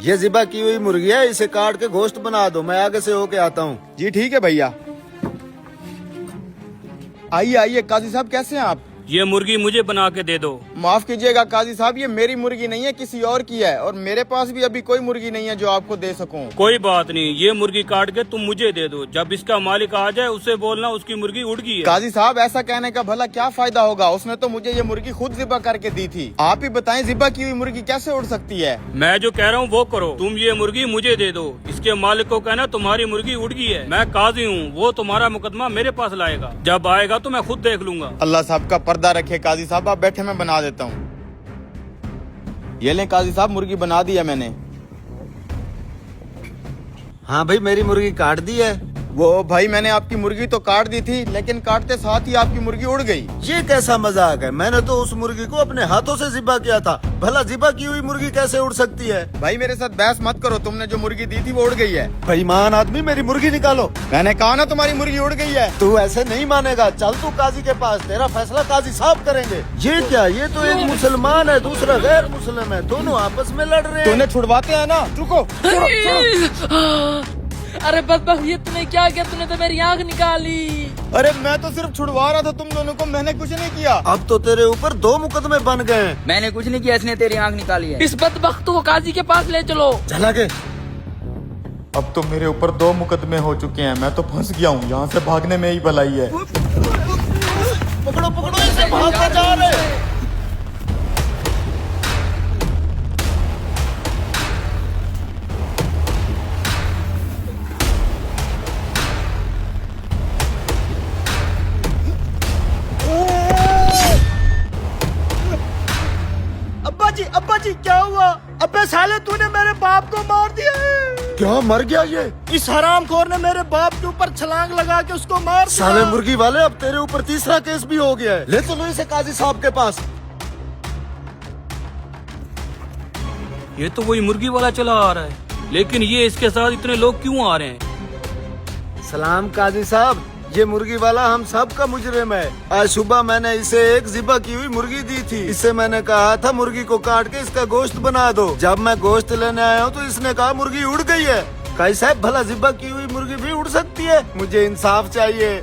ये ज़िबा की हुई मुर्गी है, इसे काट के गोश्त बना दो, मैं आगे से होके आता हूँ। जी ठीक है भैया। आइए आइए काजी साहब, कैसे हैं आप? ये मुर्गी मुझे बना के दे दो। माफ कीजिएगा काजी साहब, ये मेरी मुर्गी नहीं है, किसी और की है, और मेरे पास भी अभी कोई मुर्गी नहीं है जो आपको दे सकूं। कोई बात नहीं, ये मुर्गी काट के तुम मुझे दे दो। जब इसका मालिक आ जाए उसे बोलना उसकी मुर्गी उड़ गई है। काजी साहब ऐसा कहने का भला क्या फायदा होगा, उसने तो मुझे ये मुर्गी खुद ज़िबा करके दी थी। आप ही बताएं ज़िबा की हुई मुर्गी कैसे उड़ सकती है? मैं जो कह रहा हूँ वो करो, तुम ये मुर्गी मुझे दे दो। इसके मालिक को कहना तुम्हारी मुर्गी उड़ गई है। मैं काजी हूँ, वो तुम्हारा मुकदमा मेरे पास लाएगा। जब आएगा तो मैं खुद देख लूंगा। अल्लाह साहब का पर्दा रखे काजी साहब, आप बैठे, मैं बना देता हूँ। ये लें काजी साहब, मुर्गी बना दी है मैंने। हाँ भाई, मेरी मुर्गी काट दी है। वो भाई मैंने आपकी मुर्गी तो काट दी थी, लेकिन काटते साथ ही आपकी मुर्गी उड़ गई। ये कैसा मजाक है? मैंने तो उस मुर्गी को अपने हाथों से ज़िबा किया था, भला ज़िबा की हुई मुर्गी कैसे उड़ सकती है? भाई मेरे साथ बहस मत करो, तुमने जो मुर्गी दी थी वो उड़ गई है। बेईमान आदमी, मेरी मुर्गी निकालो। मैंने कहा ना तुम्हारी मुर्गी उड़ गई है। तू ऐसे नहीं मानेगा, चल तू काजी के पास, तेरा फैसला काजी साहब करेंगे। ये क्या, ये तो एक मुसलमान है, दूसरा गैर मुस्लिम है, दोनों आपस में लड़ रहे हैं। तूने छुड़वाते हैं ना, रुको। अरे बदबख्त, ये तूने क्या किया? तूने तो मेरी आँख निकाली। अरे मैं तो सिर्फ छुड़वा रहा था तुम दोनों को, मैंने कुछ नहीं किया। अब तो तेरे ऊपर 2 मुकदमे बन गए हैं। मैंने कुछ नहीं किया, इसने तेरी आंख निकाली है। इस बदबख्त को काजी के पास ले चलो। चला के। अब तो मेरे ऊपर 2 मुकदमे हो चुके हैं, मैं तो फंस गया हूँ, यहाँ से भागने में ही भलाई है। पकड़ो पकड़ो इसे, भागते जा रहे। अब्बा जी क्या हुआ? अबे साले तूने मेरे बाप को मार दिया है। क्या, मर गया ये? इस हरामखोर ने मेरे बाप के ऊपर छलांग लगा के उसको मार दिया। साले मुर्गी वाले, अब तेरे ऊपर तीसरा केस भी हो गया है। ले चलो इसे काजी साहब के पास। ये तो वही मुर्गी वाला चला आ रहा है, लेकिन ये इसके साथ इतने लोग क्यों आ रहे हैं? सलाम काजी साहब, ये मुर्गी वाला हम सब का मुजरिम है। आज सुबह मैंने इसे एक ज़िबा की हुई मुर्गी दी थी। इससे मैंने कहा था मुर्गी को काट के इसका गोश्त बना दो। जब मैं गोश्त लेने आया हूँ तो इसने कहा मुर्गी उड़ गई है। काजी साहब, भला ज़िबा की हुई मुर्गी भी उड़ सकती है? मुझे इंसाफ चाहिए।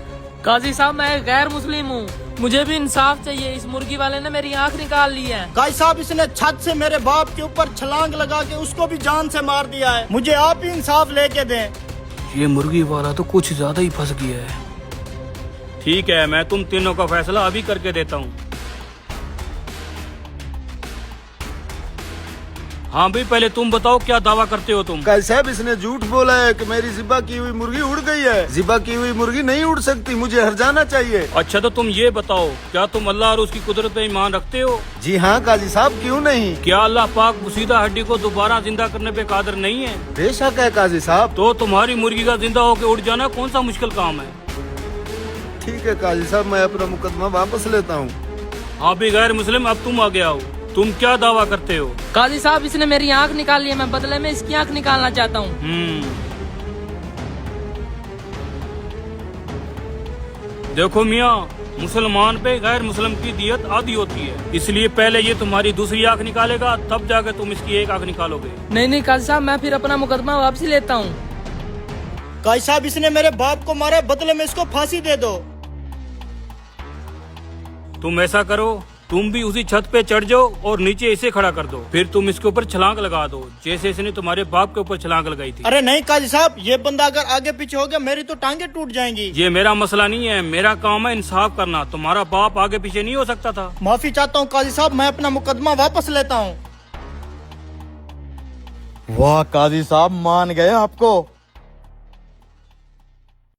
काजी साहब, मैं गैर मुस्लिम हूँ, मुझे भी इंसाफ चाहिए। इस मुर्गी वाले ने मेरी आँख निकाल ली है। काजी साहब, इसने छत से मेरे बाप के ऊपर छलांग लगा के उसको भी जान से मार दिया है। मुझे आप ही इंसाफ लेके दें। ये मुर्गी वाला तो कुछ ज्यादा ही फंस गया है। ठीक है, मैं तुम तीनों का फैसला अभी करके देता हूँ। हाँ भाई, पहले तुम बताओ क्या दावा करते हो तुम? काजी साहब, इसने झूठ बोला है कि मेरी ज़िबा की हुई मुर्गी उड़ गई है। ज़िबा की हुई मुर्गी नहीं उड़ सकती, मुझे हर्जाना चाहिए। अच्छा तो तुम ये बताओ, क्या तुम अल्लाह और उसकी कुदरत पे ईमान रखते हो? जी हाँ काजी साहब, क्यों नहीं। क्या अल्लाह पाक मुसीदा हड्डी को दोबारा जिंदा करने पे कादिर नहीं है? बेशक है काजी साहब। तो तुम्हारी मुर्गी का जिंदा होकर उड़ जाना कौन सा मुश्किल काम है? ठीक है काजी साहब, मैं अपना मुकदमा वापस लेता हूँ। हाँ भी गैर मुस्लिम, अब तुम आ गया हो, तुम क्या दावा करते हो? काजी साहब, इसने मेरी आँख निकाली है, मैं बदले में इसकी आँख निकालना चाहता हूँ। देखो मियाँ, मुसलमान पे गैर मुस्लिम की दियत आधी होती है, इसलिए पहले ये तुम्हारी दूसरी आँख निकालेगा, तब जाकर तुम इसकी एक आँख निकालोगे। नहीं काजी साहब, मैं फिर अपना मुकदमा वापसी लेता हूँ। काजी साहब, इसने मेरे बाप को मारा, बदले में इसको फांसी दे दो। तुम ऐसा करो, तुम भी उसी छत पे चढ़ जाओ और नीचे इसे खड़ा कर दो, फिर तुम इसके ऊपर छलांग लगा दो, जैसे इसने तुम्हारे बाप के ऊपर छलांग लगाई थी। अरे नहीं काजी साहब, ये बंदा अगर आगे पीछे हो गया मेरी तो टांगे टूट जाएंगी। ये मेरा मसला नहीं है, मेरा काम है इंसाफ करना। तुम्हारा बाप आगे पीछे नहीं हो सकता था। माफी चाहता हूँ काजी साहब, मैं अपना मुकदमा वापस लेता हूँ। वाह काजी साहब, मान गए आपको।